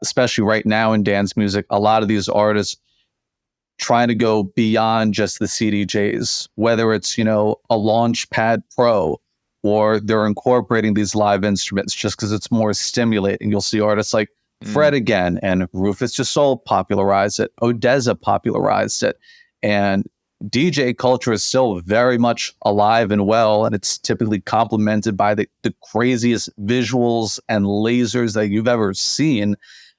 especially right now in dance music, a lot of these artists trying to go beyond just the CDJs, whether it's, a Launchpad Pro, or they're incorporating these live instruments just because it's more stimulating. You'll see artists like Fred again and Rufus Gisol popularize it. Odessa popularized it. And DJ culture is still very much alive and well, and it's typically complemented by the craziest visuals and lasers that you've ever seen.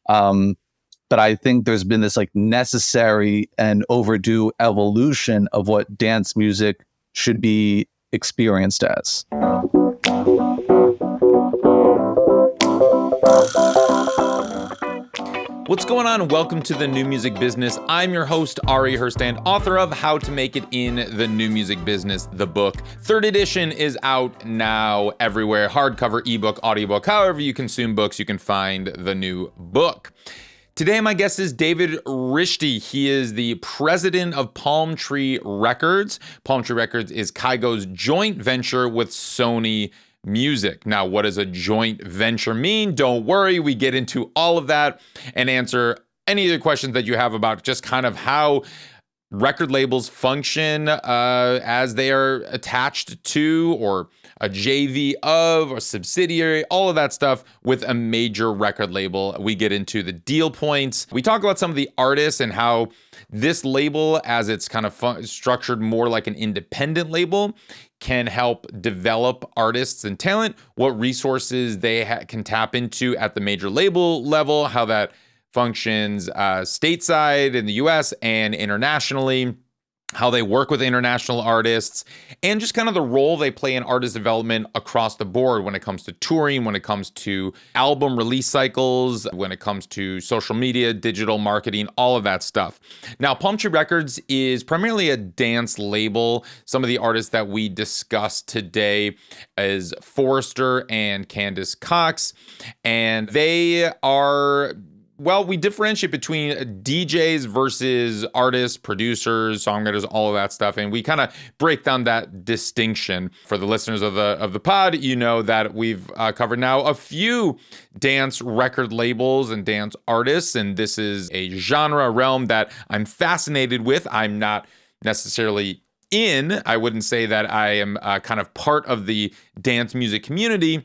But I think there's been this necessary and overdue evolution of what dance music should be experienced as. What's going on? Welcome to the New Music Business. I'm your host, Ari Herstand, author of How to Make It in the New Music Business, the book. Third edition is out now everywhere. Hardcover, ebook, audiobook, however you consume books, you can find the new book. Today, my guest is David Rishty. He is the president of Palm Tree Records. Palm Tree Records is Kygo's joint venture with Sony Music. Now, what does a joint venture mean? Don't worry, we get into all of that and answer any of the questions that you have about just kind of how record labels function as they are attached to or a JV of or subsidiary, all of that stuff with a major record label. We get into the deal points. We talk about some of the artists and how this label, as it's kind of structured more like an independent label, can help develop artists and talent, what resources they can tap into at the major label level, how that functions stateside in the US and internationally, how they work with international artists, and just kind of the role they play in artist development across the board when it comes to touring, when it comes to album release cycles, when it comes to social media, digital marketing, all of that stuff. Now, Palm Tree Records is primarily a dance label. Some of the artists that we discussed today is Forrester and Candace Cox, and they are... Well, we differentiate between DJs versus artists, producers, songwriters, all of that stuff, and we kind of break down that distinction. For the listeners of the pod, you know that we've covered now a few dance record labels and dance artists, and this is a genre realm that I'm fascinated with. I'm not necessarily in. I wouldn't say that I am kind of part of the dance music community,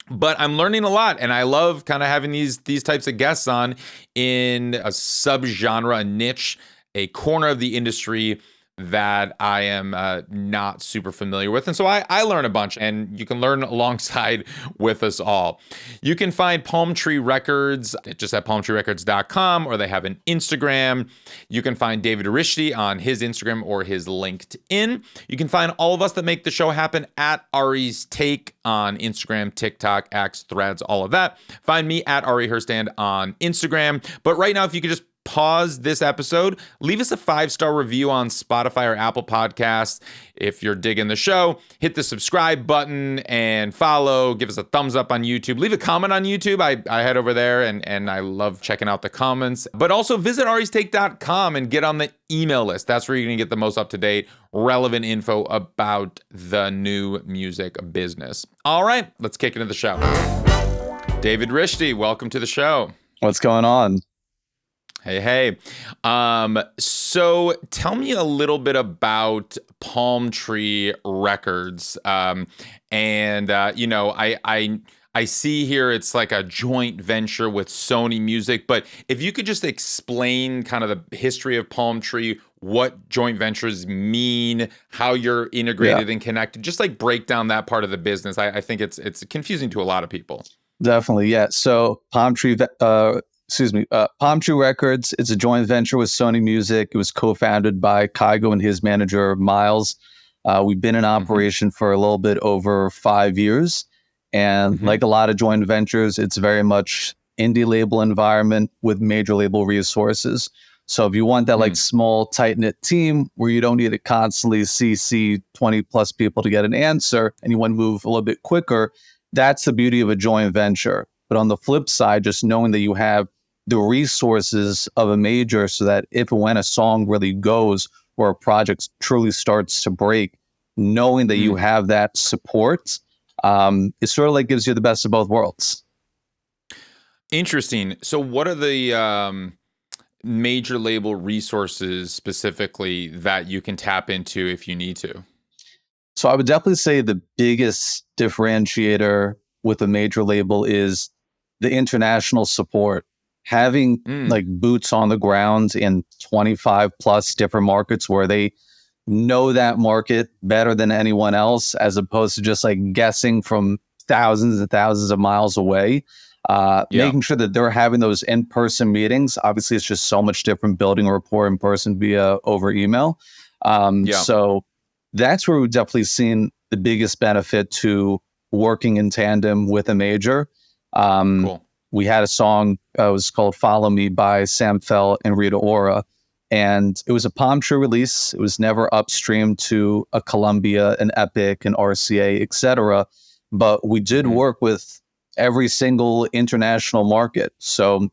but I'm learning a lot, and I love kind of having these types of guests on in a subgenre, a niche, a corner of the industry that I am not super familiar with. And so I learn a bunch, and you can learn alongside with us all. You can find Palm Tree Records just at palmtreerecords.com, or they have an Instagram. You can find David Rishty on his Instagram or his LinkedIn. You can find all of us that make the show happen at Ari's Take on Instagram, TikTok, X, Threads, all of that. Find me at Ari Herstand on Instagram. But right now, if you could just pause this episode, leave us a 5-star review on Spotify or Apple Podcasts. If you're digging the show, hit the subscribe button and follow. Give us a thumbs up on YouTube. Leave a comment on YouTube. I head over there and I love checking out the comments. But also visit aristake.com and get on the email list. That's where you're going to get the most up-to-date, relevant info about the new music business. All right, let's kick into the show. David Rishty, welcome to the show. What's going on? Hey. So tell me a little bit about Palm Tree Records. I see here it's like a joint venture with Sony Music, but if you could just explain kind of the history of Palm Tree, what joint ventures mean, how you're integrated and connected, just like break down that part of the business. I think it's confusing to a lot of people. Definitely, yeah. So Palm Tree Records, it's a joint venture with Sony Music. It was co-founded by Kygo and his manager, Miles. We've been in operation for a little bit over 5 years. And like a lot of joint ventures, it's very much indie label environment with major label resources. So if you want that small, tight-knit team where you don't need to constantly CC 20 plus people to get an answer and you want to move a little bit quicker, that's the beauty of a joint venture. But on the flip side, just knowing that you have the resources of a major so that if and when a song really goes or a project truly starts to break, knowing that you have that support, it sort of like gives you the best of both worlds. Interesting. So what are the major label resources specifically that you can tap into if you need to? So I would definitely say the biggest differentiator with a major label is the international support. Having Mm, like boots on the ground in 25 plus different markets where they know that market better than anyone else, as opposed to just like guessing from thousands and thousands of miles away. yeah. Making sure that they're having those in-person meetings. Obviously, it's just so much different building a rapport in person via over email. Yeah. So that's where we've definitely seen the biggest benefit to working in tandem with a major. Um, Cool. we had a song, it was called Follow Me by Sam Fell and Rita Ora. And it was a Palm Tree release. It was never upstream to a Columbia, an Epic, an RCA, etc. But we did Hmm. work with every single international market. So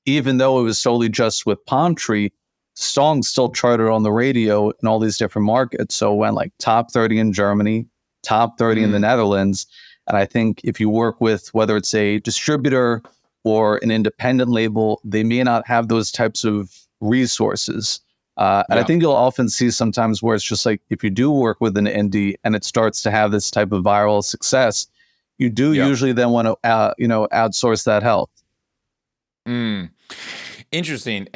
even though it was solely just with Palm Tree, songs still charted on the radio in all these different markets. So it went like top 30 in Germany, top 30 in the Mm, Netherlands. And I think if you work with whether it's a distributor or an independent label, they may not have those types of resources. And I yeah. think you'll often see sometimes where it's just like if you do work with an indie and it starts to have this type of viral success, you do Yeah. usually then want to outsource that help. Mm. Interesting.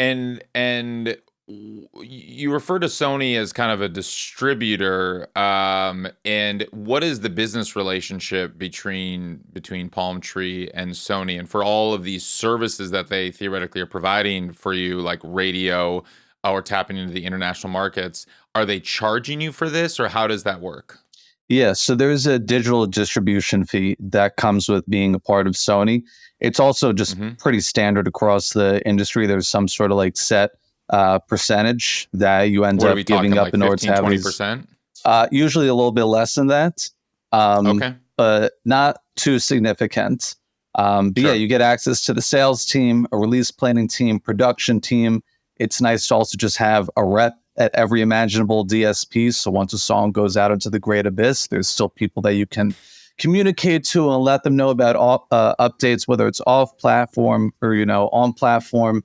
You refer to Sony as kind of a distributor. And what is the business relationship between Palm Tree and Sony, and for all of these services that they theoretically are providing for you, like radio or tapping into the international markets? Are they charging you for this, or how does that work? Yeah, so there's a digital distribution fee that comes with being a part of Sony. It's also just Hmm. pretty standard across the industry. There's some sort of like set percentage that you end What are up we giving talking, up like in order to fifteen, have twenty these. percent Usually a little bit less than that, Okay. but not too significant. But yeah, Sure. you get access to the sales team, a release planning team, production team. It's nice to also just have a rep at every imaginable DSP. So once a song goes out into the great abyss, there's still people that you can communicate to and let them know about updates, whether it's off platform or on platform.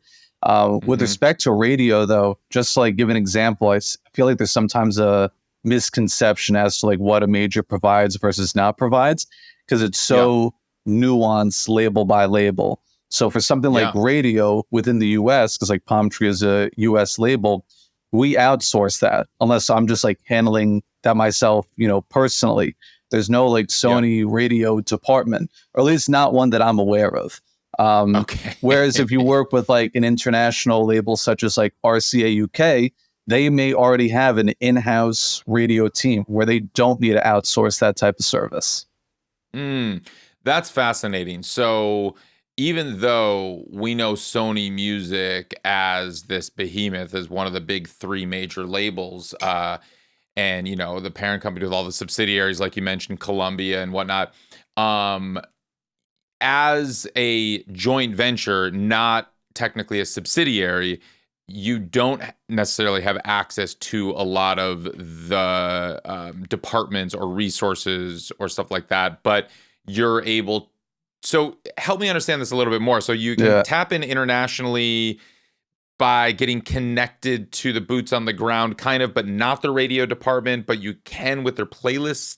With Hmm. respect to radio, though, just to, like give an example, I feel like there's sometimes a misconception as to like what a major provides versus not provides because it's Yeah. so nuanced label by label. So for something like Yeah. radio within the US, because like Palm Tree is a US label, we outsource that unless I'm just like handling that myself, personally. There's no like Yeah. Sony radio department, or at least not one that I'm aware of. Um, Okay. Whereas if you work with like an international label such as like RCA UK, they may already have an in-house radio team where they don't need to outsource that type of service. Mm, that's fascinating. So, even though we know Sony Music as this behemoth, as one of the big three major labels, and the parent company with all the subsidiaries, like you mentioned, Columbia and whatnot, um, as a joint venture, not technically a subsidiary, you don't necessarily have access to a lot of the departments or resources or stuff like that, but you're able. So help me understand this a little bit more. So you can Yeah. tap in internationally by getting connected to the boots on the ground, kind of, but not the radio department, but you can with their playlist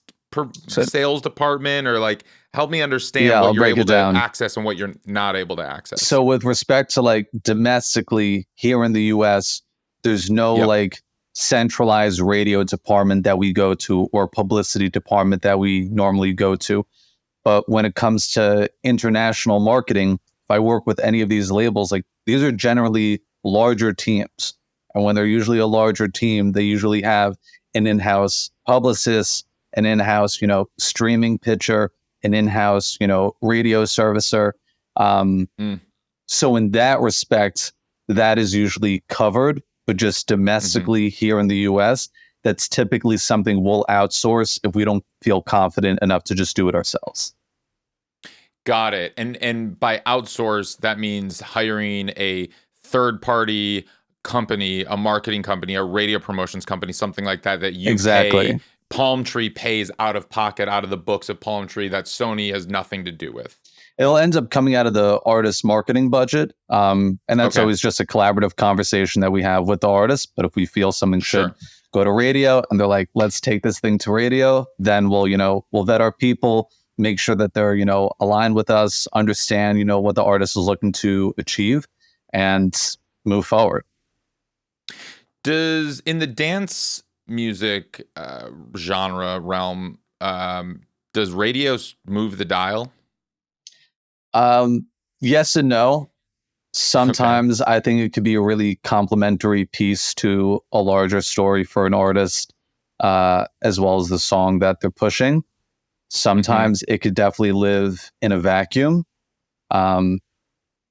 So sales department, or like help me understand yeah, what I'll you're break able it to down. access and what you're not able to access. So with respect to like domestically here in the US, there's no Yep. like centralized radio department that we go to or publicity department that we normally go to. But when it comes to international marketing, if I work with any of these labels, like these are generally larger teams. And when they're usually a larger team, they usually have an in-house publicist, an in-house, streaming pitcher, an in-house, radio servicer. Um, Mm, so in that respect, that is usually covered, but just mhm. domestically here in the US, that's typically something we'll outsource if we don't feel confident enough to just do it ourselves. Got it. And by outsource, that means hiring a third party company, a marketing company, a radio promotions company, something like that, that you pay. Exactly. Palm Tree pays out of pocket, out of the books of Palm Tree, that Sony has nothing to do with. It'll end up coming out of the artist marketing budget. And that's Okay. always just a collaborative conversation that we have with the artist. But if we feel something should go to radio and they're like, let's take this thing to radio, then we'll vet our people, make sure that they're, aligned with us, understand, what the artist is looking to achieve and move forward. In the dance music genre realm, does radio move the dial? Yes and no. Sometimes I think it could be a really complementary piece to a larger story for an artist, as well as the song that they're pushing. Sometimes it could definitely live in a vacuum.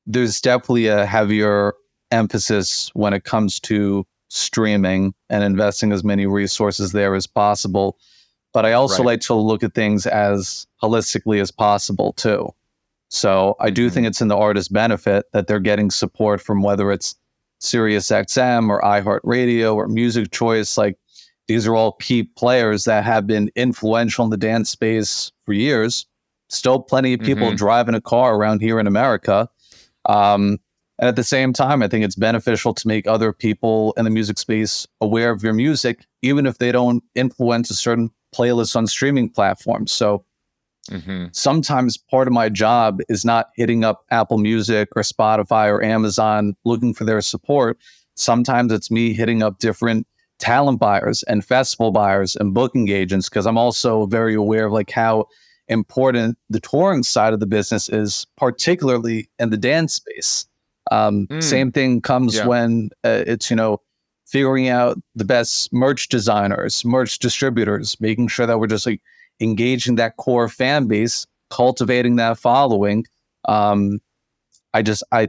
There's definitely a heavier emphasis when it comes to streaming and investing as many resources there as possible. But I also like to look at things as holistically as possible too. So I do think it's in the artist's benefit that they're getting support from whether it's SiriusXM or iHeartRadio or Music Choice. Like, these are all key players that have been influential in the dance space for years. Still plenty of people driving a car around here in America. And at the same time, I think it's beneficial to make other people in the music space aware of your music, even if they don't influence a certain playlist on streaming platforms. So sometimes part of my job is not hitting up Apple Music or Spotify or Amazon looking for their support. Sometimes it's me hitting up different talent buyers and festival buyers and booking agents, because I'm also very aware of like how important the touring side of the business is, particularly in the dance space. Same thing comes when it's, figuring out the best merch designers, merch distributors, making sure that we're just like engaging that core fan base, cultivating that following. I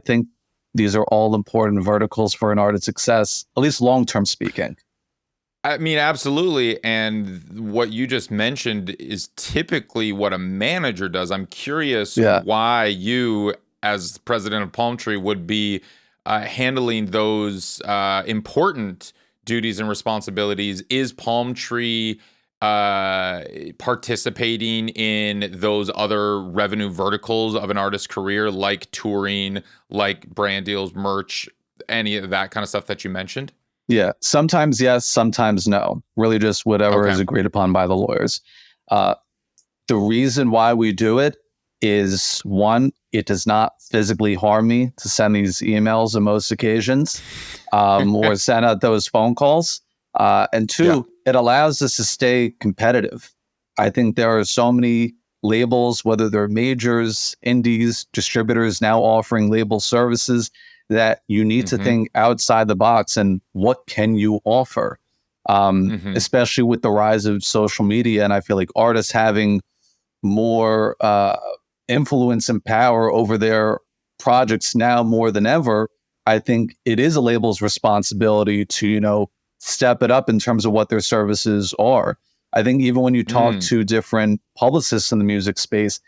think these are all important verticals for an artist's success, at least long-term speaking. I mean, absolutely. And what you just mentioned is typically what a manager does. I'm curious why you, as president of Palm Tree, would be handling those important duties and responsibilities. Is Palm Tree participating in those other revenue verticals of an artist's career, like touring, like brand deals, merch, any of that kind of stuff that you mentioned? Yeah, sometimes yes, sometimes no. Really just whatever is agreed upon by the lawyers. The reason why we do it is, one, it does not physically harm me to send these emails on most occasions, or send out those phone calls. And two, it allows us to stay competitive. I think there are so many labels, whether they're majors, indies, distributors now offering label services, that you need to think outside the box and what can you offer, especially with the rise of social media. And I feel like artists having more influence and power over their projects now more than ever, I think it is a label's responsibility to, step it up in terms of what their services are. I think even when you talk to different publicists in the music space,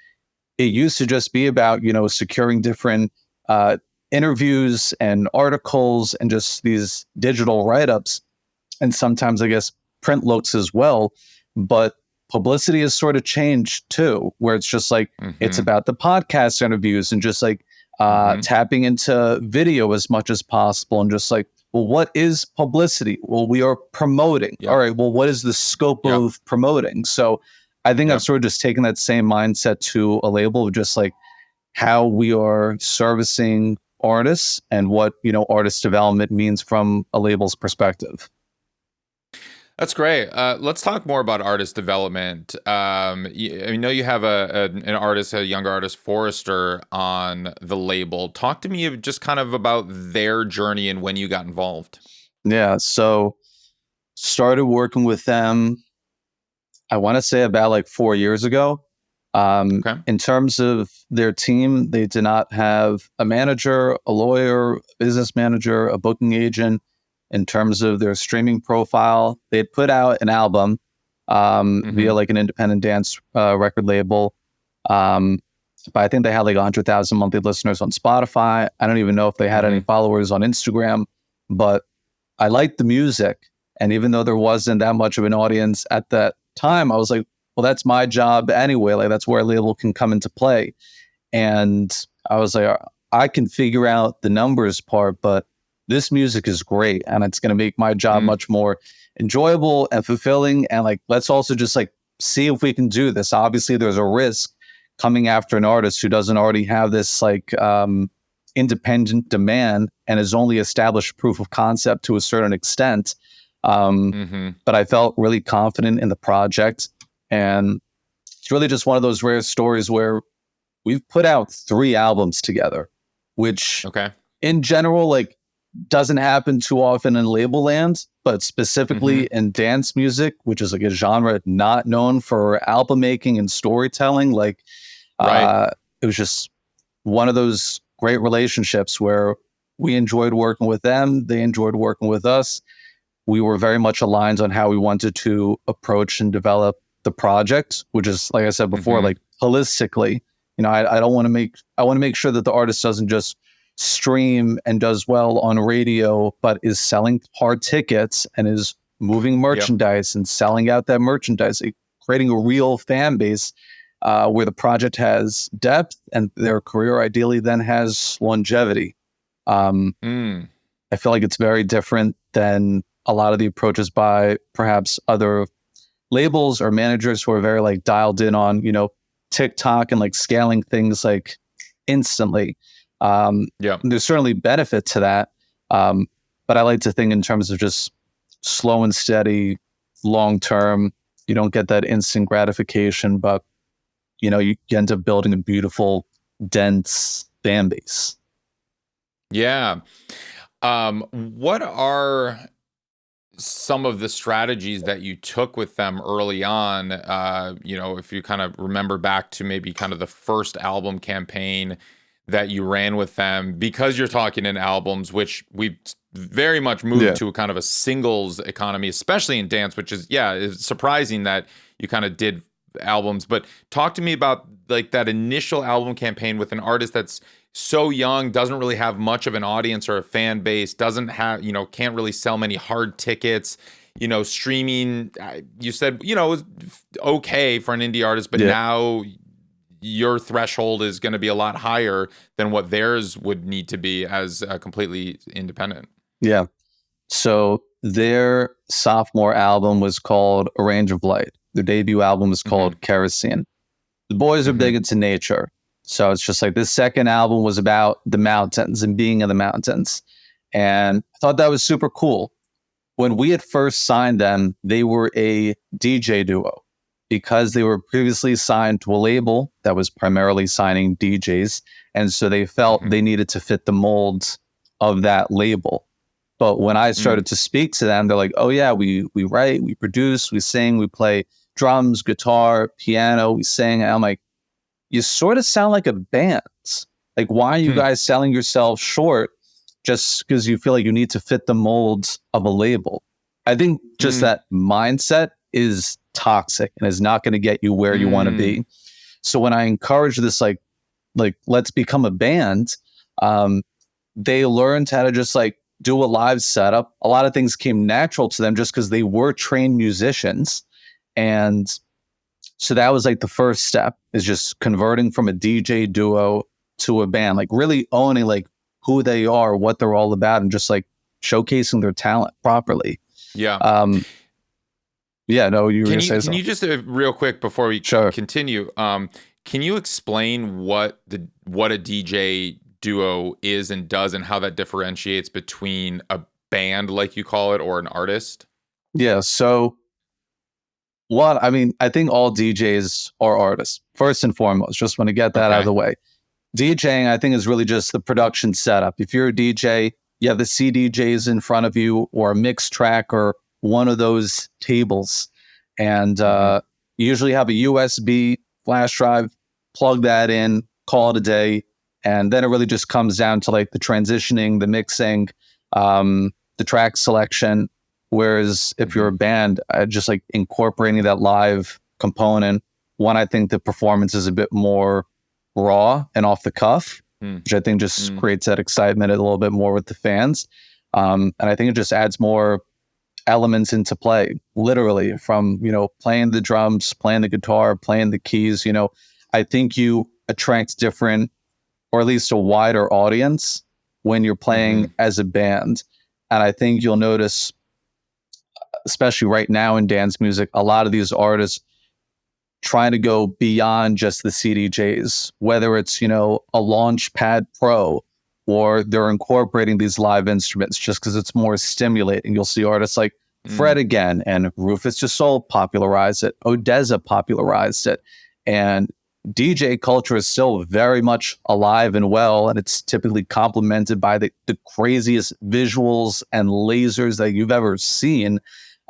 it used to just be about, securing different interviews and articles and just these digital write-ups, and sometimes I guess print looks as well. But publicity has sort of changed too, where it's just like it's about the podcast interviews and just like tapping into video as much as possible, and just like, well, what is publicity? Well, we are promoting. All right, well, what is the scope of promoting? So I think I've sort of just taken that same mindset to a label of just like how we are servicing artists and what, artist development means from a label's perspective. That's great. Let's talk more about artist development. I know you have an artist, a younger artist, Forrester, on the label. Talk to me just kind of about their journey and when you got involved. Yeah, so started working with them, I want to say about like 4 years ago. In terms of their team, they did not have a manager, a lawyer, a business manager, a booking agent. In terms of their streaming profile, they had put out an album via like an independent dance record label. But I think they had like 100,000 monthly listeners on Spotify. I don't even know if they had any followers on Instagram, but I liked the music. And even though there wasn't that much of an audience at that time, I was like, well, that's my job anyway. Like, that's where a label can come into play. And I was like, I can figure out the numbers part, but this music is great. And it's going to make my job much more enjoyable and fulfilling. And like, let's also just like see if we can do this. Obviously, there's a risk coming after an artist who doesn't already have this like independent demand and has only established proof of concept to a certain extent. But I felt really confident in the project. And it's really just one of those rare stories where we've put out 3 albums together, which in general, like, doesn't happen too often in label land, but specifically in dance music, which is like a genre not known for album making and storytelling. Like, it was just one of those great relationships where we enjoyed working with them. They enjoyed working with us. We were very much aligned on how we wanted to approach and develop the project, which is, like I said before, like holistically, you know, I want to make sure that the artist doesn't just stream and does well on radio, but is selling hard tickets and is moving merchandise and selling out that merchandise, creating a real fan base where the project has depth and their career ideally then has longevity. I feel like it's very different than a lot of the approaches by perhaps other labels or managers who are very like dialed in on, you know, TikTok and like scaling things like instantly. There's certainly benefit to that. But I like to think in terms of just slow and steady, long term. You don't get that instant gratification, but you know, you end up building a beautiful, dense fan base. Yeah. What are some of the strategies that you took with them early on? You know, if you kind of remember back to maybe kind of the first album campaign that you ran with them, because you're talking in albums, which we've very much moved to a kind of a singles economy, especially in dance, which is, it's surprising that you kind of did albums. But talk to me about like that initial album campaign with an artist that's so young, doesn't really have much of an audience or a fan base, doesn't have, you know, can't really sell many hard tickets, you know, streaming, you said, you know, it was okay for an indie artist, but now your threshold is going to be a lot higher than what theirs would need to be as completely independent. Yeah. So their sophomore album was called A Range of Light. Their debut album was called Kerosene. The boys are big into nature. So it's just like this second album was about the mountains and being in the mountains. And I thought that was super cool. When we had first signed them, they were a DJ duo because they were previously signed to a label that was primarily signing DJs. And so they felt they needed to fit the mold of that label. But when I started to speak to them, they're like, oh yeah, we write, we produce, we sing, we play drums, guitar, piano, we sing. And I'm like, you sort of sound like a band. Like, why are you guys selling yourselves short just because you feel like you need to fit the molds of a label? I think just that mindset is toxic and is not going to get you where you want to be. So when I encourage this, like let's become a band, they learned how to just like do a live setup. A lot of things came natural to them just because they were trained musicians. And so that was like the first step, is just converting from a DJ duo to a band, like really owning like who they are, what they're all about, and just like showcasing their talent properly. Yeah. No, you were going to say something. Can you just real quick before we continue, can you explain what a DJ duo is and does, and how that differentiates between a band, like you call it, or an artist? Yeah. So I think all DJs are artists, first and foremost. Just want to get that out of the way. DJing, I think, is really just the production setup. If you're a DJ, you have the CDJs in front of you, or a mix track, or one of those tables. And you usually have a USB flash drive, plug that in, call it a day. And then it really just comes down to like the transitioning, the mixing, the track selection. Whereas if you're a band, just like incorporating that live component, one, I think the performance is a bit more raw and off the cuff, which I think just creates that excitement a little bit more with the fans. And I think it just adds more elements into play, literally, from, you know, playing the drums, playing the guitar, playing the keys. You know, I think you attracts different, or at least a wider audience when you're playing as a band. And I think you'll notice, especially right now in dance music, a lot of these artists trying to go beyond just the CDJs, whether it's, a Launchpad Pro, or they're incorporating these live instruments just because it's more stimulating. You'll see artists like Fred again and Rufus Gisol popularized it. Odessa popularized it. And DJ culture is still very much alive and well, and it's typically complemented by the craziest visuals and lasers that you've ever seen.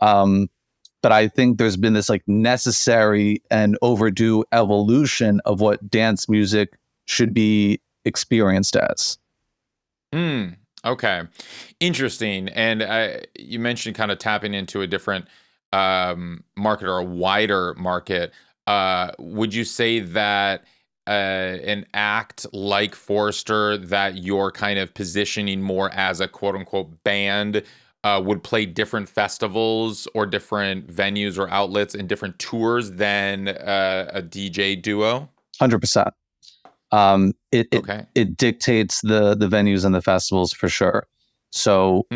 But I think there's been this like necessary and overdue evolution of what dance music should be experienced as. Okay. Interesting. And you mentioned kind of tapping into a different market, or a wider market. Would you say that an act like Forrester, that you're kind of positioning more as a quote unquote band, would play different festivals or different venues or outlets and different tours than a DJ duo? 100%. It dictates the venues and the festivals for sure. So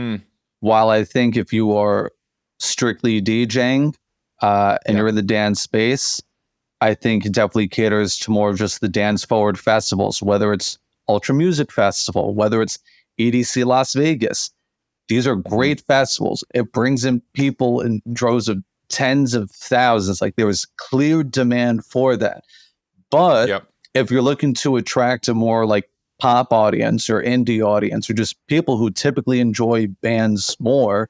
while I think if you are strictly DJing and you're in the dance space, I think it definitely caters to more of just the dance forward festivals, whether it's Ultra Music Festival, whether it's EDC Las Vegas. These are great festivals. It brings in people in droves of tens of thousands. Like, there was clear demand for that. But if you're looking to attract a more like pop audience or indie audience, or just people who typically enjoy bands more,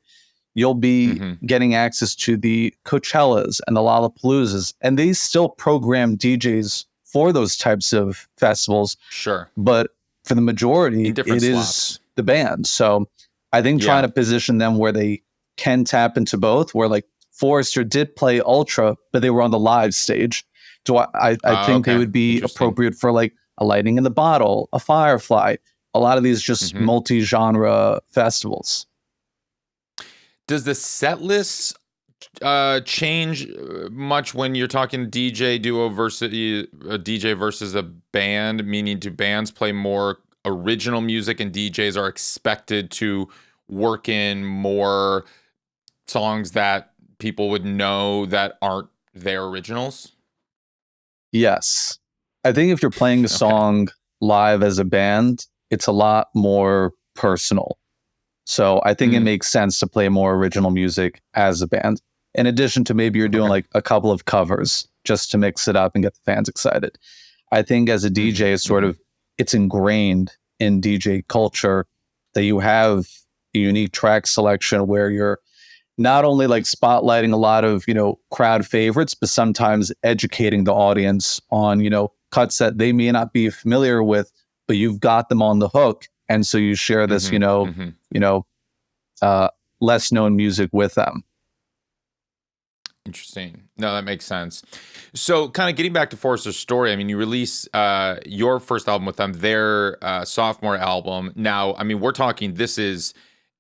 you'll be getting access to the Coachellas and the Lollapaloozas. And they still program DJs for those types of festivals. Sure. But for the majority, it slots. Is the band. So I think trying to position them where they can tap into both, where like Forrester did play Ultra, but they were on the live stage. So I think they would be appropriate for like a Lightning in the Bottle, a Firefly, a lot of these just multi-genre festivals. Does the set list change much when you're talking DJ duo versus a DJ versus a band? Meaning, do bands play more original music and DJs are expected to work in more songs that people would know that aren't their originals? Yes. I think if you're playing a song live as a band, it's a lot more personal. So I think it makes sense to play more original music as a band. In addition to maybe you're doing like a couple of covers just to mix it up and get the fans excited. I think as a DJ, it's sort of, it's ingrained in DJ culture that you have a unique track selection where you're not only like spotlighting a lot of, crowd favorites, but sometimes educating the audience on, cuts that they may not be familiar with, but you've got them on the hook. And so you share this, less known music with them. Interesting. No, that makes sense. So kind of getting back to Forrester's story, I mean, you release your first album with them, their sophomore album. Now, I mean, we're talking, this is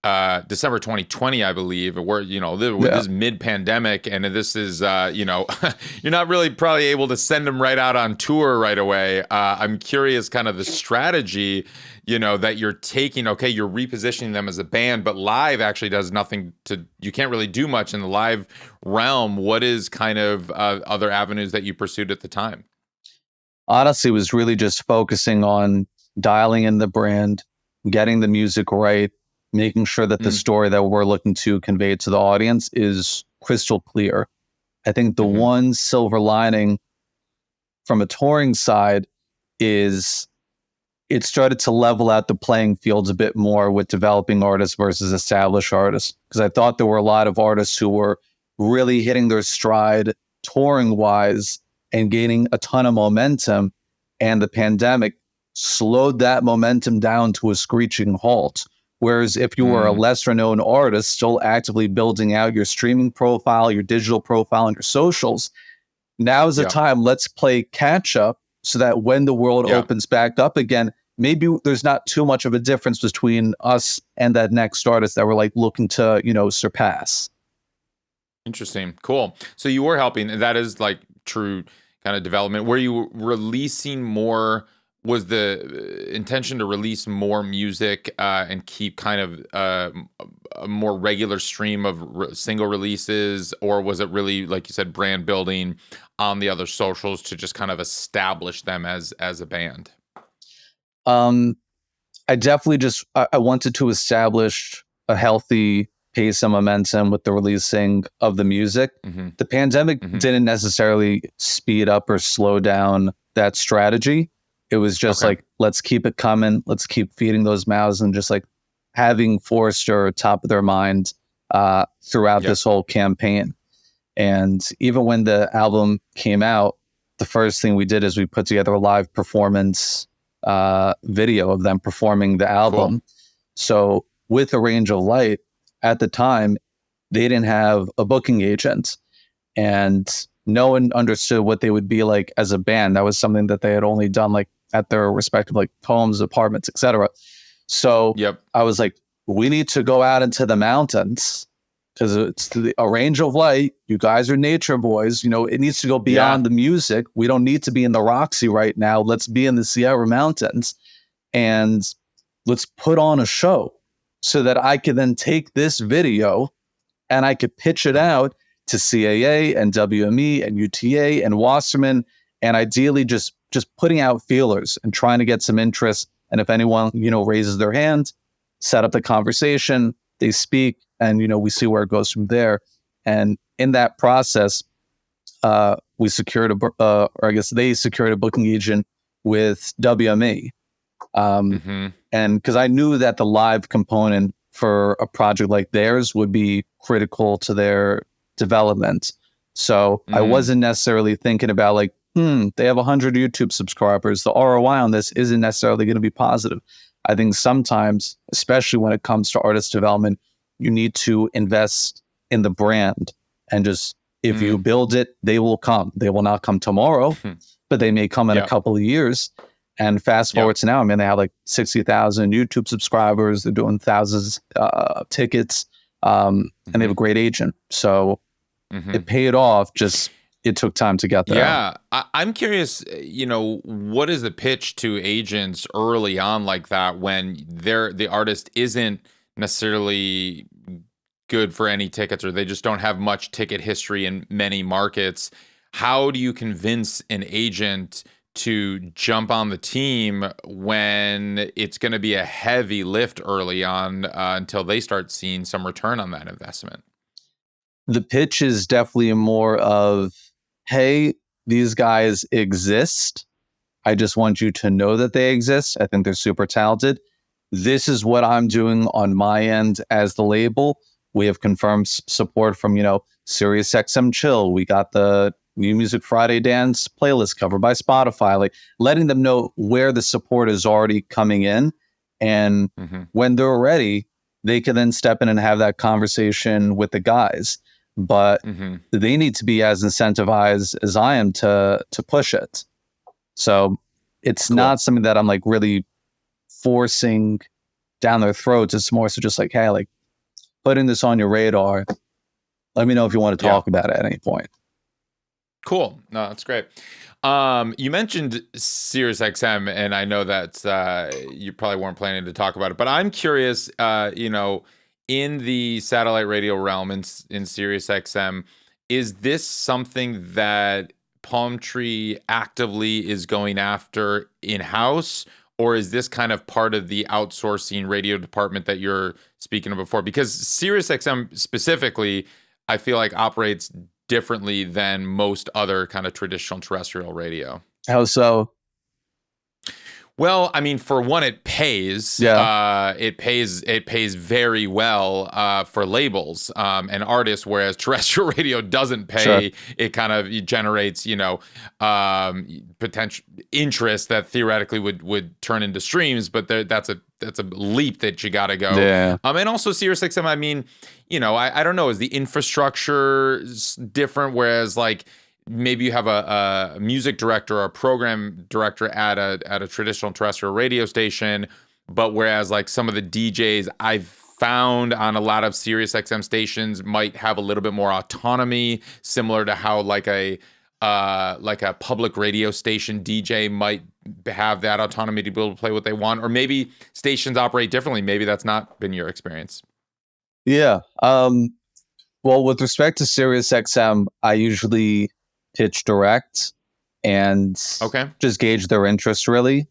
December 2020, I believe. We're, this is mid-pandemic, and this is, you're not really probably able to send them right out on tour right away. I'm curious kind of the strategy, that you're taking. Okay, you're repositioning them as a band, but live actually does nothing you can't really do much in the live realm. What is kind of other avenues that you pursued at the time? Honestly, it was really just focusing on dialing in the brand, getting the music right, making sure that the story that we're looking to convey to the audience is crystal clear. I think the one silver lining from a touring side is it started to level out the playing fields a bit more with developing artists versus established artists. Because I thought there were a lot of artists who were really hitting their stride touring wise and gaining a ton of momentum. And the pandemic slowed that momentum down to a screeching halt. Whereas if you were a lesser known artist still actively building out your streaming profile, your digital profile, and your socials, now is the time. Let's play catch up so that when the world opens back up again, maybe there's not too much of a difference between us and that next artist that we're like looking to, surpass. Interesting. Cool. So you were helping. That is like true kind of development? Were you releasing more? Was the intention to release more music and keep kind of a more regular stream of single releases, or was it really, like you said, brand building on the other socials to just kind of establish them as a band? I definitely I wanted to establish a healthy pace and momentum with the releasing of the music. Mm-hmm. The pandemic didn't necessarily speed up or slow down that strategy. It was just like, let's keep it coming. Let's keep feeding those mouths, and just like having Forrester top of their mind throughout this whole campaign. And even when the album came out, the first thing we did is we put together a live performance video of them performing the album. Cool. So with A Range of Light, at the time, they didn't have a booking agent, and no one understood what they would be like as a band. That was something that they had only done like at their respective like homes, apartments, etc. So I was like, we need to go out into the mountains, because it's A Range of Light. You guys are nature boys. You know, it needs to go beyond the music. We don't need to be in the Roxy right now. Let's be in the Sierra Mountains, and let's put on a show, so that I could then take this video and I could pitch it out to CAA and WME and UTA and Wasserman, and ideally just putting out feelers and trying to get some interest. And if anyone, you know, raises their hand, set up the conversation, they speak, and, you know, we see where it goes from there. And in that process, we secured or I guess they secured a booking agent with WME. And because I knew that the live component for a project like theirs would be critical to their development. So I wasn't necessarily thinking about like, they have 100 YouTube subscribers. The ROI on this isn't necessarily going to be positive. I think sometimes, especially when it comes to artist development, you need to invest in the brand, and just, if you build it, they will come. They will not come tomorrow, but they may come in a couple of years. And fast forward to now, I mean, they have like 60,000 YouTube subscribers. They're doing thousands of tickets, and they have a great agent. So it paid off. Just, it took time to get there. Yeah. I'm curious, you know, what is the pitch to agents early on like that, when the artist isn't necessarily good for any tickets, or they just don't have much ticket history in many markets? How do you convince an agent to jump on the team when it's going to be a heavy lift early on until they start seeing some return on that investment? The pitch is definitely more of, hey, these guys exist. I just want you to know that they exist. I think they're super talented. This is what I'm doing on my end as the label. We have confirmed support from, you know, SiriusXM Chill. We got the New Music Friday Dance playlist covered by Spotify, like letting them know where the support is already coming in. And when they're ready, they can then step in and have that conversation with the guys. But they need to be as incentivized as I am to push it. So it's not something that I'm like really forcing down their throats. It's more so just like, hey, like putting this on your radar. Let me know if you want to talk about it at any point. Cool. No, that's great. You mentioned SiriusXM, and I know that you probably weren't planning to talk about it, but I'm curious, you know, in the satellite radio realm, in SiriusXM, is this something that Palm Tree actively is going after in-house, or is this kind of part of the outsourcing radio department that you're speaking of before? Because SiriusXM specifically, I feel like operates differently than most other kind of traditional terrestrial radio. How so? Well, I mean, for one, it pays. It pays very well for labels and artists, whereas terrestrial radio doesn't pay. Sure. It kind of generates, you know, potential interest that theoretically would turn into streams, but that's a leap that you got to go. Yeah. And also SiriusXM, I mean, you know, I don't know, is the infrastructure different? Whereas like, maybe you have a music director or a program director at a traditional terrestrial radio station, but whereas like some of the DJs I've found on a lot of SiriusXM stations might have a little bit more autonomy, similar to how like a like a public radio station DJ might have that autonomy to be able to play what they want, or maybe stations operate differently. Maybe that's not been your experience. Yeah. Well, with respect to SiriusXM, I usually pitch direct and just gauge their interest really.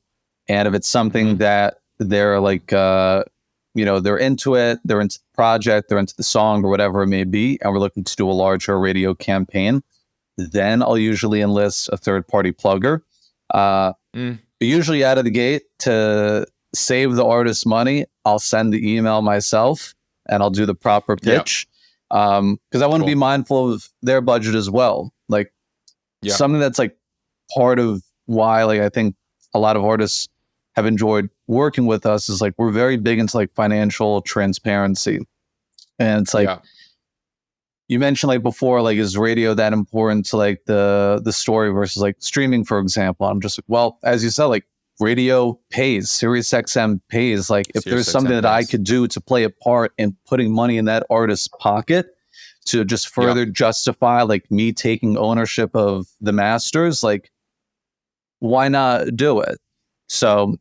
And if it's something that they're like, they're into it, they're into the project, they're into the song or whatever it may be, and we're looking to do a larger radio campaign, then I'll usually enlist a third-party plugger. Usually out of the gate, to save the artist money, I'll send the email myself and I'll do the proper pitch. Because I want to be mindful of their budget as well. Like something that's like part of why like I think a lot of artists have enjoyed working with us is like we're very big into like financial transparency. And it's like you mentioned like before, like is radio that important to like the story versus like streaming, for example? I'm just like, well, as you said, like radio pays, SiriusXM pays. Like if there's something that I could do to play a part in putting money in that artist's pocket to just further justify like me taking ownership of the masters, like why not do it? So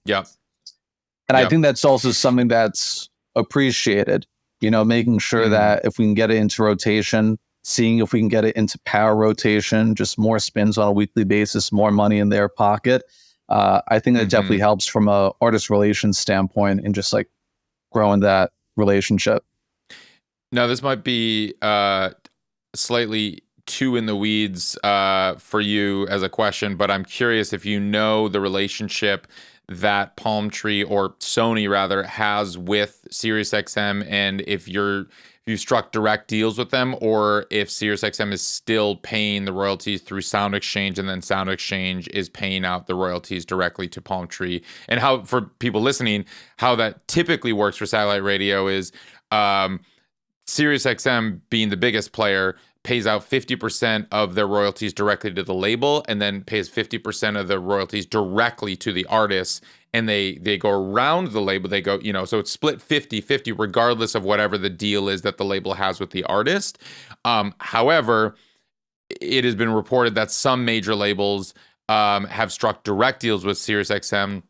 I think that's also something that's appreciated, making sure that if we can get it into rotation, seeing if we can get it into power rotation, just more spins on a weekly basis, more money in their pocket. I think that definitely helps from a artist relations standpoint and just like growing that relationship. Now, this might be slightly too in the weeds for you as a question, but I'm curious if you know the relationship that Palm Tree, or Sony rather, has with SiriusXM, and if you struck direct deals with them, or if SiriusXM is still paying the royalties through Sound Exchange, and then Sound Exchange is paying out the royalties directly to Palm Tree. And how, for people listening, how that typically works for satellite radio is SiriusXM, being the biggest player, pays out 50% of their royalties directly to the label, and then pays 50% of the royalties directly to the artists. And they go around the label. They go, so it's split 50-50 regardless of whatever the deal is that the label has with the artist. However, it has been reported that some major labels have struck direct deals with SiriusXM.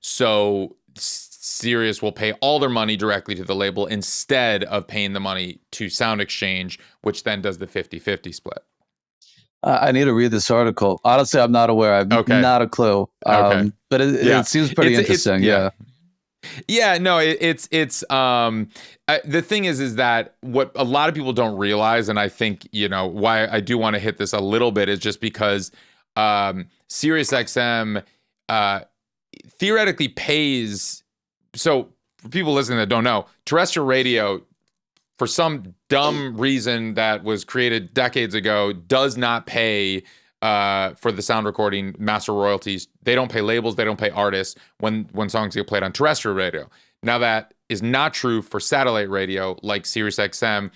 So Sirius will pay all their money directly to the label instead of paying the money to Sound Exchange, which then does the 50-50 split. I need to read this article. Honestly, I'm not aware. I've not a clue. But it seems pretty interesting. Yeah, no, it's the thing is that what a lot of people don't realize, and I think, why I do want to hit this a little bit, is just because SiriusXM theoretically pays. So for people listening that don't know, terrestrial radio, for some dumb reason that was created decades ago, does not pay for the sound recording master royalties. They don't pay labels, they don't pay artists when songs get played on terrestrial radio. Now that is not true for satellite radio like SiriusXM,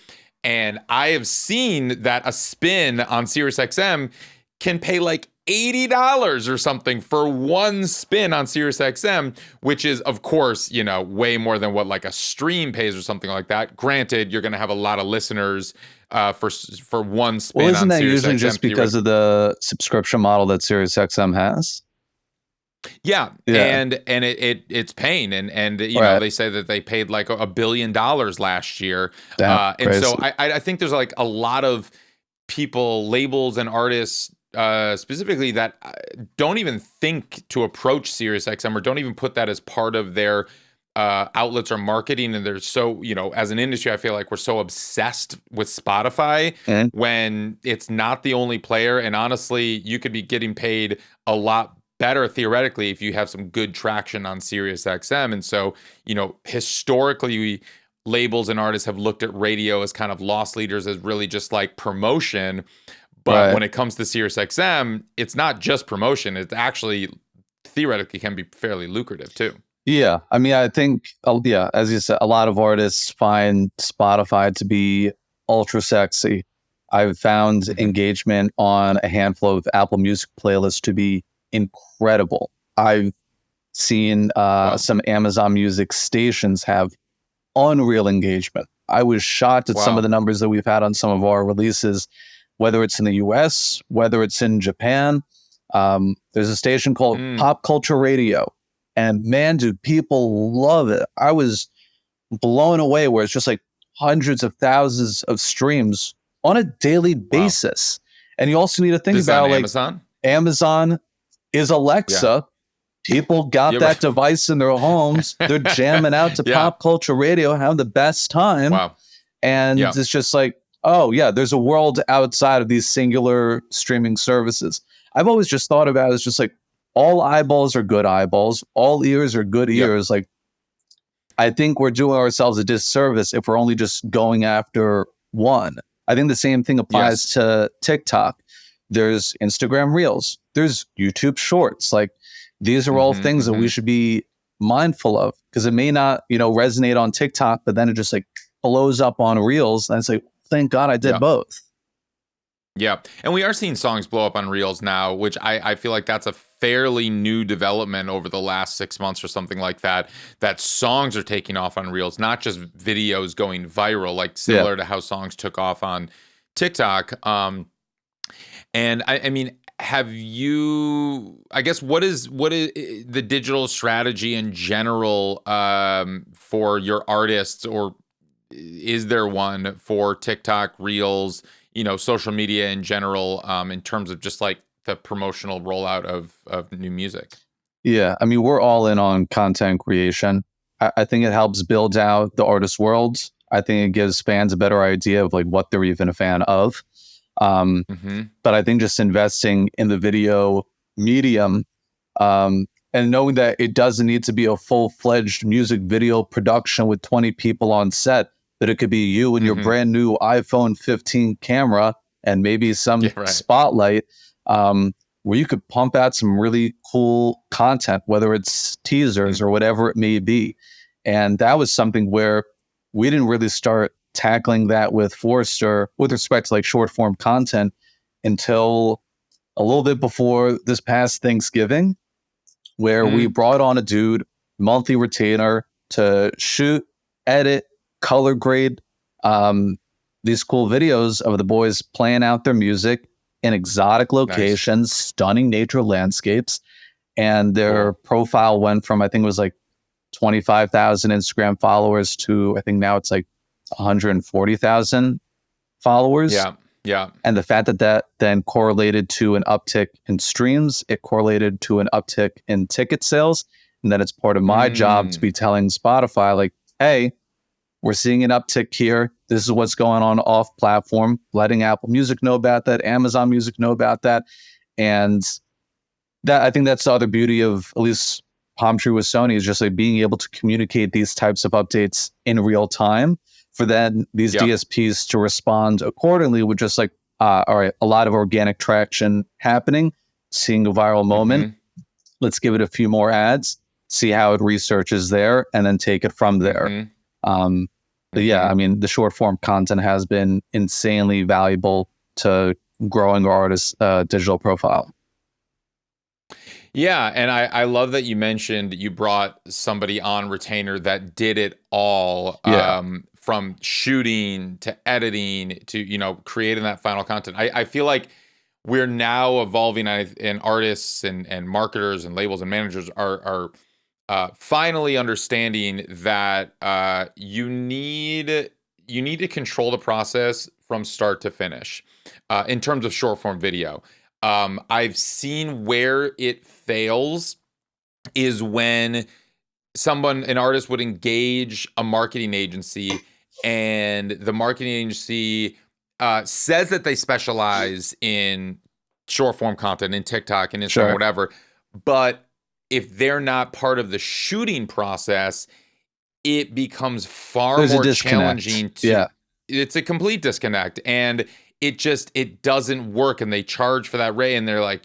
and I have seen that a spin on SiriusXM can pay like $80 or something for one spin on SiriusXM, which is, of course, way more than what like a stream pays or something like that. Granted, you're going to have a lot of listeners for one spin. Well, isn't on that usually just because of the subscription model that SiriusXM has? Yeah. And it's paying, and they say that they paid like $1 billion last year. And so I think there's like a lot of people, labels and artists specifically, that don't even think to approach SiriusXM, or don't even put that as part of their outlets or marketing. And they're so, as an industry, I feel like we're so obsessed with Spotify when it's not the only player. And honestly, you could be getting paid a lot better theoretically if you have some good traction on SiriusXM. And so, historically, labels and artists have looked at radio as kind of loss leaders, as really just like promotion. But when it comes to SiriusXM, it's not just promotion. It's actually theoretically can be fairly lucrative too. Yeah. I mean, I think, as you said, a lot of artists find Spotify to be ultra sexy. I've found engagement on a handful of Apple Music playlists to be incredible. I've seen some Amazon Music stations have unreal engagement. I was shocked at some of the numbers that we've had on some of our releases. whether it's in the US, whether it's in Japan. There's a station called Pop Culture Radio. And man, dude, people love it. I was blown away where it's just like hundreds of thousands of streams on a daily basis. And you also need to think about like Amazon is Alexa. Yeah. People got that device in their homes. They're jamming out to Pop Culture Radio, having the best time. Wow. And it's just like, oh yeah, there's a world outside of these singular streaming services. I've always just thought about it as just like all eyeballs are good eyeballs, all ears are good ears. Like I think we're doing ourselves a disservice if we're only just going after one. I think the same thing applies to TikTok. There's Instagram Reels. There's YouTube Shorts. Like these are all things that we should be mindful of because it may not, resonate on TikTok, but then it just like blows up on Reels. And it's like, thank God I did both. Yeah. And we are seeing songs blow up on Reels now, which I feel like that's a fairly new development over the last 6 months or something like that, that songs are taking off on Reels, not just videos going viral, like similar to how songs took off on TikTok. And I mean, have you, I guess, what is the digital strategy in general for your artists, or is there one for TikTok, Reels, social media in general, in terms of just like the promotional rollout of new music? Yeah, I mean, we're all in on content creation. I think it helps build out the artist world. I think it gives fans a better idea of like what they're even a fan of. But I think just investing in the video medium and knowing that it doesn't need to be a full-fledged music video production with 20 people on set, that it could be you and your brand new iPhone 15 camera and maybe some spotlight where you could pump out some really cool content, whether it's teasers or whatever it may be. And that was something where we didn't really start tackling that with Forrester with respect to like short form content until a little bit before this past Thanksgiving, where we brought on a dude, monthly retainer, to shoot, edit, color grade these cool videos of the boys playing out their music in exotic locations, stunning nature landscapes. And their profile went from, I think it was like 25,000 Instagram followers to I think now it's like 140,000 followers. Yeah. And the fact that then correlated to an uptick in streams, it correlated to an uptick in ticket sales. And then it's part of my job to be telling Spotify, like, hey, we're seeing an uptick here. This is what's going on off platform, letting Apple Music know about that, Amazon Music know about that. And that, I think that's the other beauty of at least Palm Tree with Sony, is just like being able to communicate these types of updates in real time for then these DSPs to respond accordingly with just like, all right, a lot of organic traction happening, seeing a viral moment. Let's give it a few more ads, see how it researches there, and then take it from there. But yeah, I mean, the short form content has been insanely valuable to growing our artists' digital profile. Yeah, and I love that you mentioned you brought somebody on retainer that did it all, from shooting to editing to, creating that final content. I feel like we're now evolving, and artists and marketers and labels and managers are finally understanding that you need to control the process from start to finish in terms of short form video. I've seen where it fails is when an artist would engage a marketing agency, and the marketing agency says that they specialize in short form content in TikTok and Instagram, whatever. But if they're not part of the shooting process, it becomes far more challenging it's a complete disconnect, and it doesn't work, and they charge for that rate, and they're like,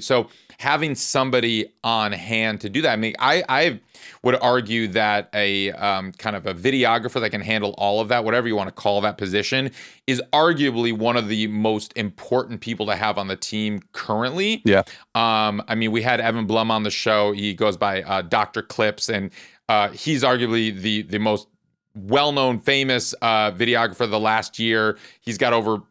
so having somebody on hand to do that. I mean, I would argue that a kind of a videographer that can handle all of that, whatever you want to call that position, is arguably one of the most important people to have on the team currently. Yeah. I mean, we had Evan Blum on the show. He goes by Dr. Clips, and he's arguably the most well-known, famous videographer of the last year. He's got over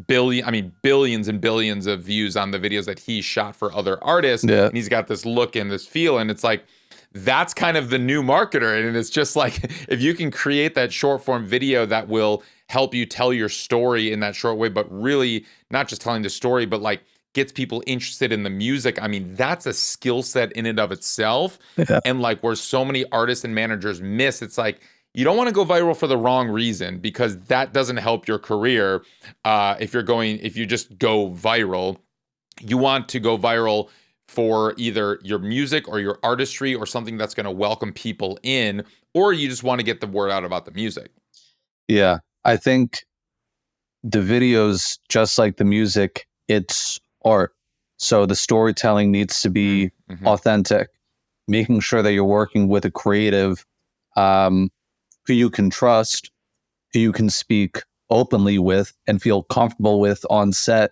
billions and billions of views on the videos that he shot for other artists. Yeah. And he's got this look and this feel. And it's like, that's kind of the new marketer. And it's just like, if you can create that short form video that will help you tell your story in that short way, but really not just telling the story, but like gets people interested in the music. I mean, that's a skill set in and of itself. Yeah. And like where so many artists and managers miss, it's like, you don't want to go viral for the wrong reason, because that doesn't help your career. If you just go viral, you want to go viral for either your music or your artistry or something that's going to welcome people in, or you just want to get the word out about the music. Yeah. I think the videos, just like the music, it's art. So the storytelling needs to be authentic, making sure that you're working with a creative who you can trust, who you can speak openly with and feel comfortable with on set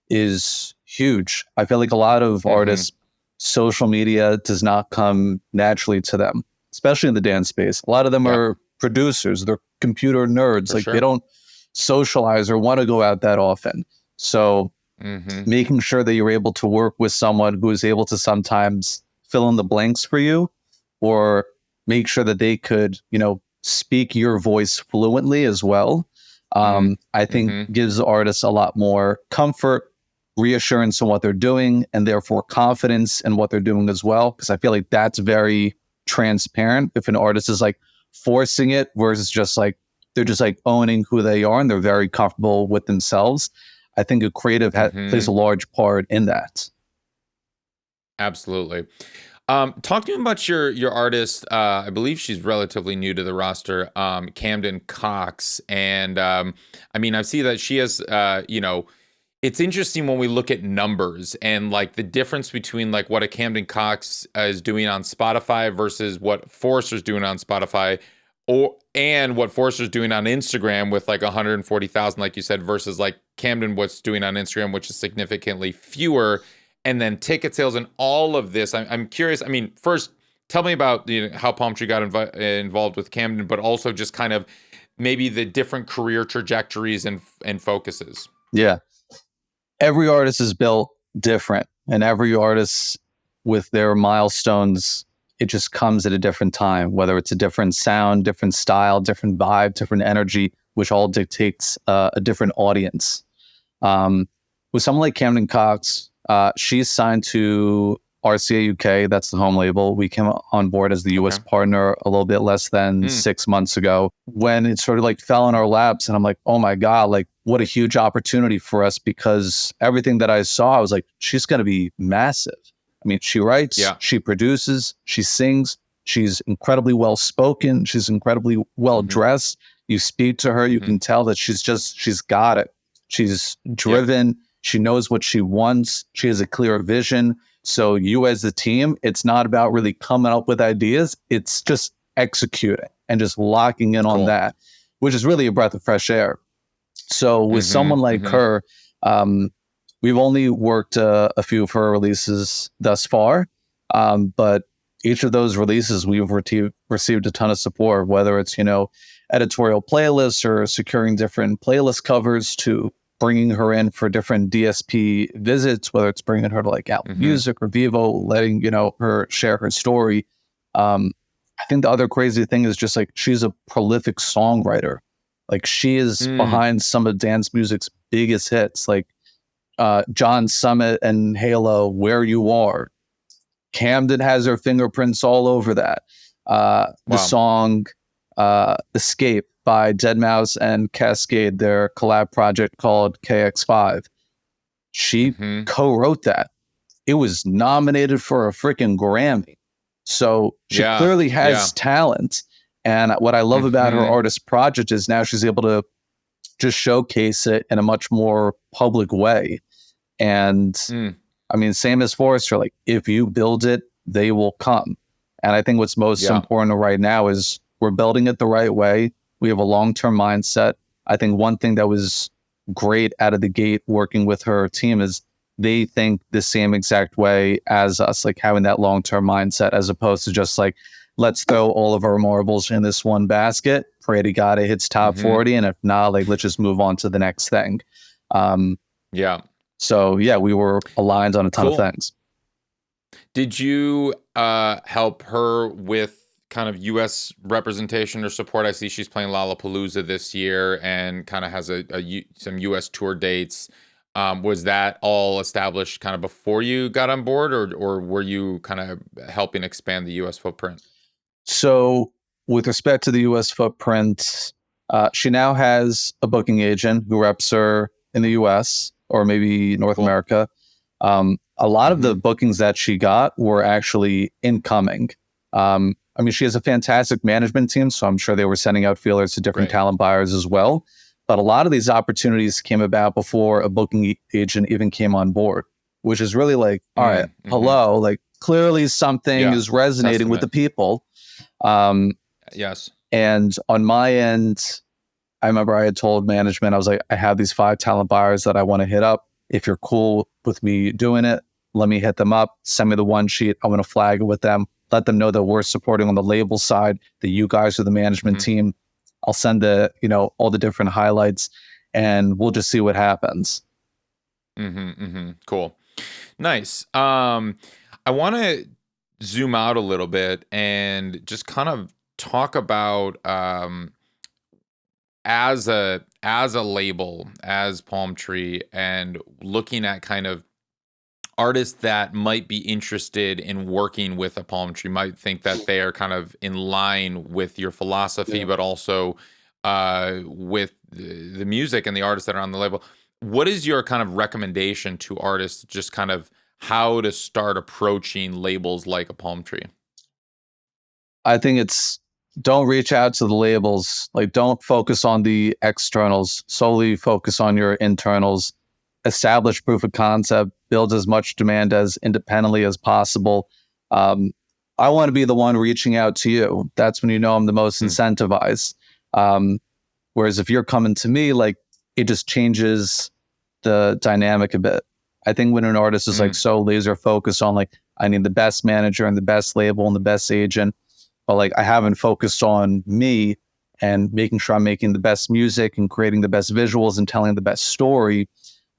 is huge. I feel like a lot of artists, social media does not come naturally to them, especially in the dance space. A lot of them are producers, they're computer nerds. For sure. They don't socialize or want to go out that often. So making sure that you're able to work with someone who is able to sometimes fill in the blanks for you, or make sure that they could, speak your voice fluently as well, I think gives artists a lot more comfort, reassurance in what they're doing, and therefore confidence in what they're doing as well. Because I feel like that's very transparent. If an artist is like forcing it versus just like, they're just like owning who they are and they're very comfortable with themselves, I think a creative plays a large part in that. Absolutely. Talk to me about your artist. I believe she's relatively new to the roster, Camden Cox. And I see that she has, it's interesting when we look at numbers and like the difference between like what a Camden Cox is doing on Spotify versus what Forrester's doing on Spotify, and what Forrester's doing on Instagram with like 140,000, like you said, versus like Camden what's doing on Instagram, which is significantly fewer. And then ticket sales and all of this. I'm curious. First, tell me about how Palm Tree got involved with Camden, but also just kind of maybe the different career trajectories and focuses. Yeah. Every artist is built different, and every artist with their milestones, it just comes at a different time, whether it's a different sound, different style, different vibe, different energy, which all dictates a different audience. With someone like Camden Cox, she's signed to RCA UK. That's the home label. We came on board as the US partner a little bit less than 6 months ago, when it sort of like fell in our laps. And I'm like, oh my God, like what a huge opportunity for us, because everything that I saw, I was like, she's going to be massive. She writes, she produces, she sings, she's incredibly well spoken. She's incredibly well dressed. You speak to her, you can tell that she's got it. She's driven. She knows what she wants. She has a clear vision. So you as a team, it's not about really coming up with ideas. It's just executing and just locking in on that, which is really a breath of fresh air. So with someone like her, we've only worked a few of her releases thus far. But each of those releases, we've received a ton of support, whether it's, editorial playlists or securing different playlist covers, to bringing her in for different DSP visits, whether it's bringing her to like Apple Music or Vivo, letting, her share her story. I think the other crazy thing is just like, she's a prolific songwriter. Like she is behind some of dance music's biggest hits, like John Summit and Halo, Where You Are. Camden has her fingerprints all over that. The song Escape by Deadmau5 and Cascade, their collab project called KX5. She co-wrote that. It was nominated for a freaking Grammy. So she clearly has talent. And what I love about her artist project is now she's able to just showcase it in a much more public way. And same as Forrester, like if you build it, they will come. And I think what's most important right now is we're building it the right way. We have a long-term mindset. I think one thing that was great out of the gate working with her team is they think the same exact way as us, like having that long-term mindset, as opposed to just like, let's throw all of our marbles in this one basket. Pray to God it hits top 40. And if not, like, let's just move on to the next thing. Yeah. So yeah, we were aligned on a ton of things. Did you help her with kind of U.S. representation or support? I see she's playing Lollapalooza this year and kind of has some U.S. tour dates. Was that all established kind of before you got on board, or were you kind of helping expand the U.S. footprint? So with respect to the U.S. footprint, she now has a booking agent who reps her in the U.S. or maybe North America. A lot of the bookings that she got were actually incoming. I mean, she has a fantastic management team, so I'm sure they were sending out feelers to different talent buyers as well. But a lot of these opportunities came about before a booking agent even came on board, which is really like, all right, hello, like clearly something is resonating with the people. Yes. And on my end, I remember I had told management, I was like, I have these 5 talent buyers that I want to hit up. If you're cool with me doing it, let me hit them up. Send me the one sheet. I want to flag it with them. Let them know that we're supporting on the label side, that you guys are the management team. I'll send all the different highlights, and we'll just see what happens. Cool. Nice. I want to zoom out a little bit and just kind of talk about as a label, as Palm Tree, and looking at kind of artists that might be interested in working with a Palm Tree, might think that they are kind of in line with your philosophy, but also with the music and the artists that are on the label. What is your kind of recommendation to artists, just kind of how to start approaching labels like a Palm Tree? I think it's, don't reach out to the labels. Like, don't focus on the externals, solely focus on your internals. Establish proof of concept, build as much demand as independently as possible. I want to be the one reaching out to you. That's when you know I'm the most incentivized. Whereas if you're coming to me, like, it just changes the dynamic a bit. I think when an artist is like so laser focused on like, I need the best manager and the best label and the best agent, but like I haven't focused on me and making sure I'm making the best music and creating the best visuals and telling the best story,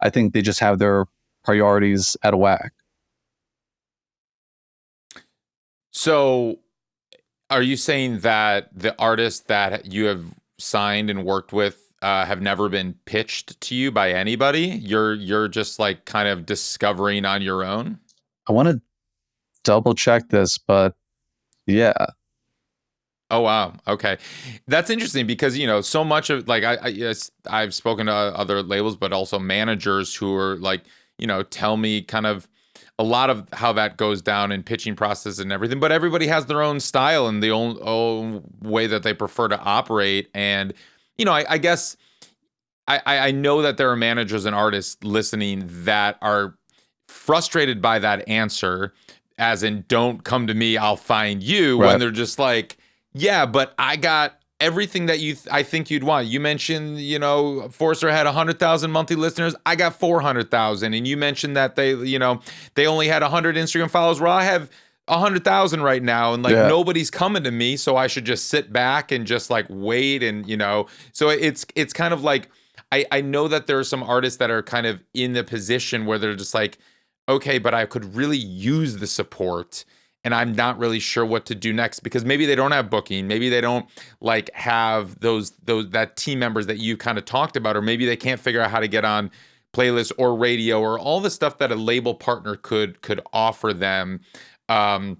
I think they just have their priorities out of whack. So are you saying that the artists that you have signed and worked with have never been pitched to you by anybody? You're just like kind of discovering on your own? I want to double check this, but yeah. Oh, wow. Okay. That's interesting because, so much of like, I've spoken to other labels, but also managers who are like, tell me kind of a lot of how that goes down in pitching process and everything, but everybody has their own style and the own way that they prefer to operate. And, I guess I know that there are managers and artists listening that are frustrated by that answer, as in, don't come to me, I'll find you, when they're just like, yeah, but I got everything that I think you'd want. You mentioned, Forrester had 100,000 monthly listeners. I got 400,000. And you mentioned that they only had 100 Instagram followers. Well, I have 100,000 right now, and like nobody's coming to me, so I should just sit back and just like wait. And so it's kind of like, I know that there are some artists that are kind of in the position where they're just like, okay, but I could really use the support. And I'm not really sure what to do next, because maybe they don't have booking. Maybe they don't like have that team members that you kind of talked about, or maybe they can't figure out how to get on playlists or radio or all the stuff that a label partner could offer them. I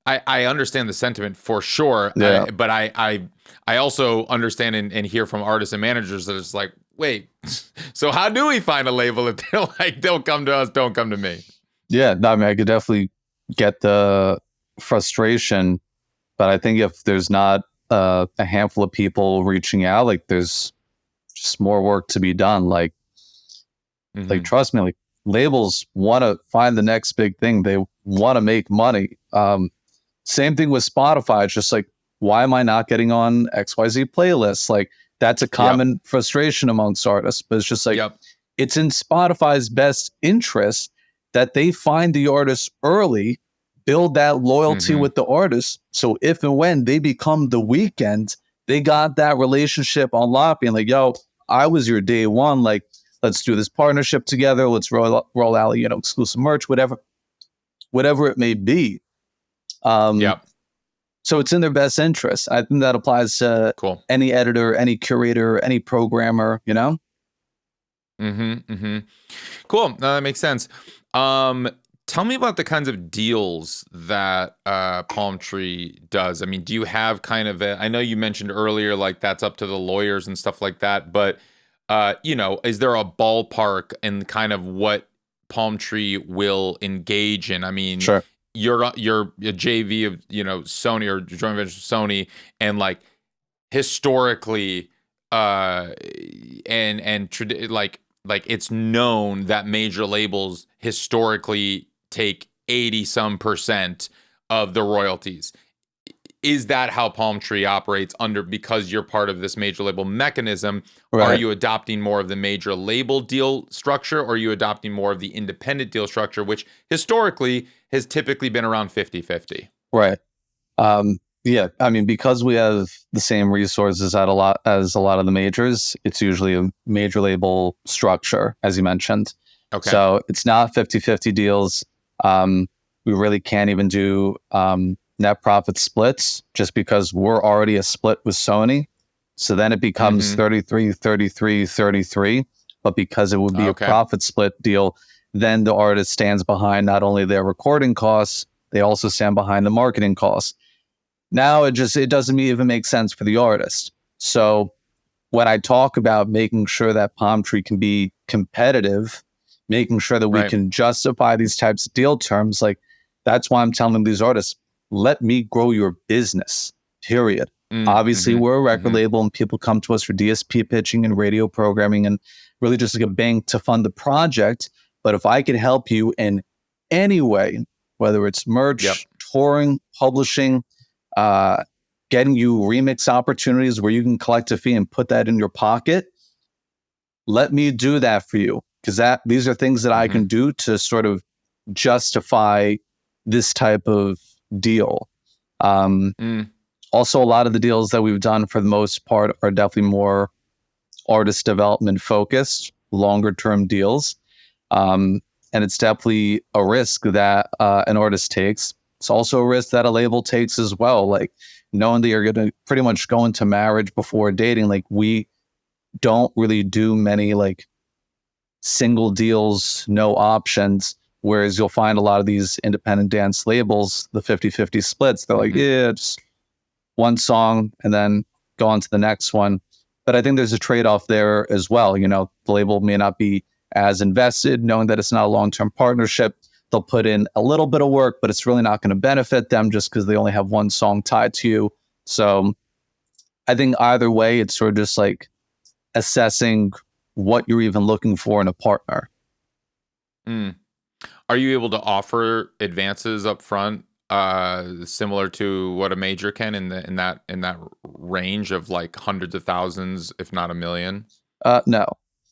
understand the sentiment for sure. But I also understand and hear from artists and managers that it's like, wait, so how do we find a label if they're like, don't come to us, don't come to me? Yeah, no, I mean, I could definitely get the frustration, but I think if there's not a handful of people reaching out, like there's just more work to be done. Like trust me, like labels want to find the next big thing. They want to make money. Same thing with Spotify. It's just like, why am I not getting on XYZ playlists? Like that's a common frustration amongst artists, but it's just like, it's in Spotify's best interest that they find the artists early build that loyalty Mhm. with the artist. So if and when they become the Weeknd, they got that relationship on lock, being like, yo, I was your day one. Like, let's do this partnership together. Let's roll out, exclusive merch, whatever it may be. Yep. So it's in their best interest. I think that applies to Cool. any editor, any curator, any programmer, Cool. No, that makes sense. Tell me about the kinds of deals that Palm Tree does. I mean, do you have kind of I know you mentioned earlier, like that's up to the lawyers and stuff like that, but is there a ballpark in kind of what Palm Tree will engage in? I mean, Sure. you're a JV of, Sony or joint venture with Sony, and like historically, like it's known that major labels historically take 80 some percent of the royalties. Is that how Palm Tree operates because you're part of this major label mechanism? Right. Are you adopting more of the major label deal structure, or are you adopting more of the independent deal structure, which historically has typically been around 50-50? Right. Yeah. I mean, because we have the same resources as a lot of the majors, it's usually a major label structure, as you mentioned. Okay. So it's not 50-50 deals. We really can't even do net profit splits just because we're already a split with Sony. So then it becomes 33, 33, 33. But because it would be a profit split deal, then the artist stands behind not only their recording costs, they also stand behind the marketing costs. Now it doesn't even make sense for the artist. So when I talk about making sure that Palm Tree can be competitive, making sure that we can justify these types of deal terms, like that's why I'm telling these artists, let me grow your business, period. Obviously, we're a record label and people come to us for DSP pitching and radio programming and really just like a bank to fund the project. But if I can help you in any way, whether it's merch, touring, publishing, getting you remix opportunities where you can collect a fee and put that in your pocket, let me do that for you. Because these are things that I can do to sort of justify this type of deal. Also, a lot of the deals that we've done for the most part are definitely more artist development focused, longer term deals. And it's definitely a risk that an artist takes. It's also a risk that a label takes as well. Like knowing that you're going to pretty much go into marriage before dating. Like we don't really do many like single deals, no options. Whereas you'll find a lot of these independent dance labels, the 50-50 splits, they're like, yeah, just one song and then go on to the next one. But I think there's a trade-off there as well. The label may not be as invested, knowing that it's not a long-term partnership. They'll put in a little bit of work, but it's really not going to benefit them just because they only have one song tied to you. So I think either way, it's sort of just like assessing what you're even looking for in a partner. Are you able to offer advances up front, similar to what a major can in that range of like hundreds of thousands, if not $1 million? No.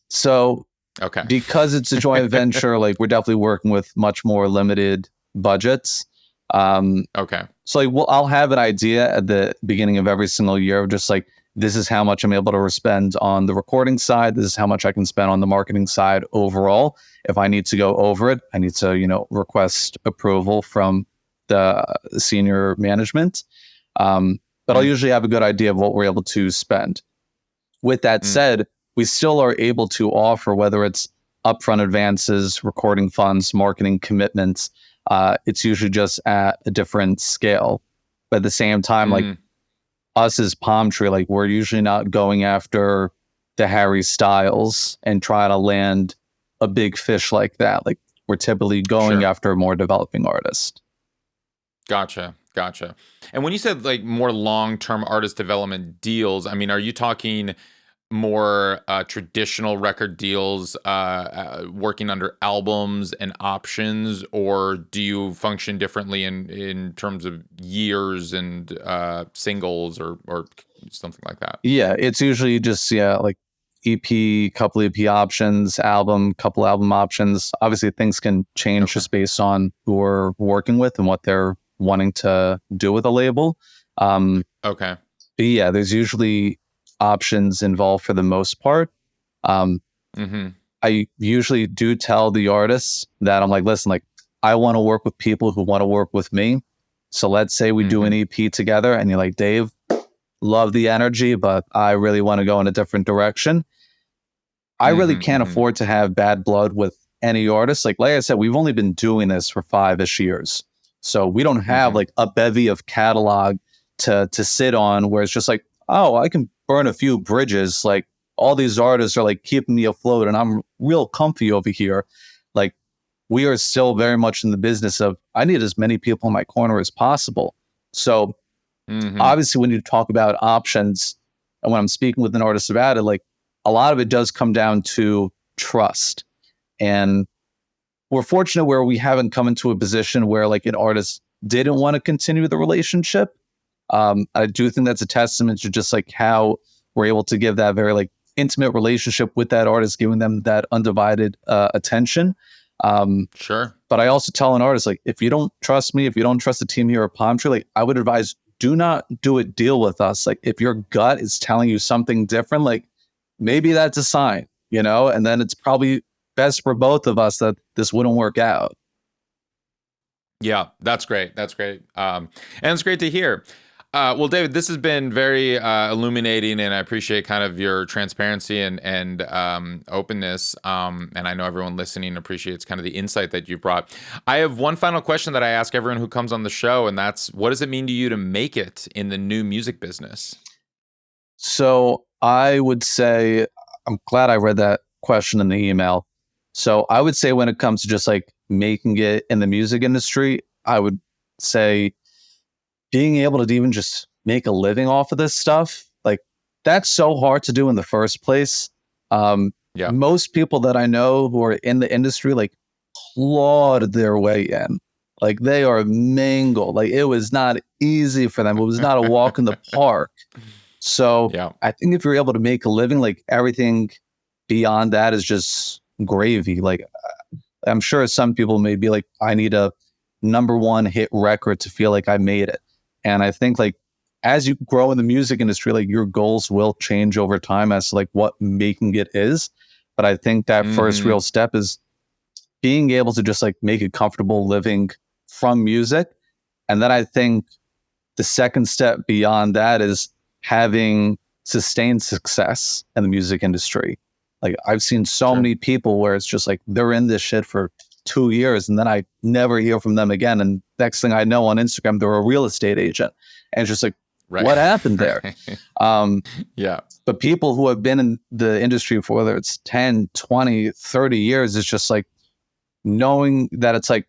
So okay, because it's a joint venture, like we're definitely working with much more limited budgets. Okay. So like, I'll have an idea at the beginning of every single year of just like, this is how much I'm able to spend on the recording side. This is how much I can spend on the marketing side overall. If I need to go over it, I need to, request approval from the senior management. But I'll usually have a good idea of what we're able to spend. With that said, we still are able to offer, whether it's upfront advances, recording funds, marketing commitments. It's usually just at a different scale. But at the same time, like us as Palm Tree, like we're usually not going after the Harry Styles and trying to land a big fish like that. Like we're typically going after a more developing artist. Gotcha. And when you said like more long-term artist development deals, I mean, are you talking more traditional record deals, working under albums and options, or do you function differently in terms of years and singles or something like that? Yeah, it's usually just like EP, couple EP options, album, couple album options. Obviously, things can change just based on who we're working with and what they're wanting to do with a label. Okay. But yeah, there's usually options involved for the most part. I usually do tell the artists that I'm like, listen, like I want to work with people who want to work with me. So let's say we do an EP together and you're like, Dave, love the energy, but I really want to go in a different direction. I really can't afford to have bad blood with any artist. Like I said, we've only been doing this for 5-ish years. So we don't have like a bevy of catalog to sit on where it's just like, oh, I can burn a few bridges. Like all these artists are like keeping me afloat and I'm real comfy over here. Like we are still very much in the business of I need as many people in my corner as possible. So obviously when you talk about options and when I'm speaking with an artist about it, like a lot of it does come down to trust. And we're fortunate where we haven't come into a position where like an artist didn't want to continue the relationship. I do think that's a testament to just like how we're able to give that very like intimate relationship with that artist, giving them that undivided attention. Sure. But I also tell an artist, like, if you don't trust me, if you don't trust the team here at Palm Tree, like I would advise do not do a deal with us. Like if your gut is telling you something different, like maybe that's a sign, you know, and then it's probably best for both of us that this wouldn't work out. Yeah, that's great. That's great. And it's great to hear. Well, David, this has been very illuminating, and I appreciate kind of your transparency and openness. And I know everyone listening appreciates kind of the insight that you brought. I have one final question that I ask everyone who comes on the show, and that's, what does it mean to you to make it in the new music business? So I would say, I'm glad I read that question in the email. So I would say when it comes to just like making it in the music industry, I would say being able to even just make a living off of this stuff, like that's so hard to do in the first place. Most people that I know who are in the industry, like clawed their way in, like they are mangled. Like it was not easy for them. It was not a walk in the park. So I think if you're able to make a living, like everything beyond that is just gravy. Like I'm sure some people may be like, I need a #1 hit record to feel like I made it. And I think like as you grow in the music industry, like your goals will change over time as to like what making it is. But I think that first real step is being able to just like make a comfortable living from music. And then I think the second step beyond that is having sustained success in the music industry. Like I've seen so many people where it's just like they're in this shit for 2 years and then I never hear from them again. And next thing I know on Instagram, they're a real estate agent. And it's just like, what happened there? But people who have been in the industry for whether it's 10, 20, 30 years, it's just like knowing that it's like,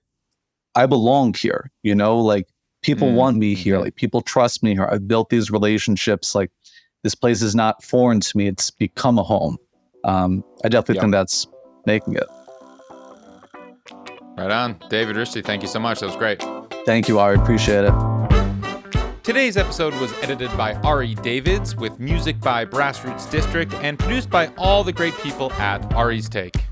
I belong here, you know, like people want me here. Like people trust me here. I've built these relationships. Like this place is not foreign to me. It's become a home. I definitely think that's making it. Right on. David Rishty, thank you so much. That was great. Thank you, Ari. Appreciate it. Today's episode was edited by Ari Davids with music by Brassroots District and produced by all the great people at Ari's Take.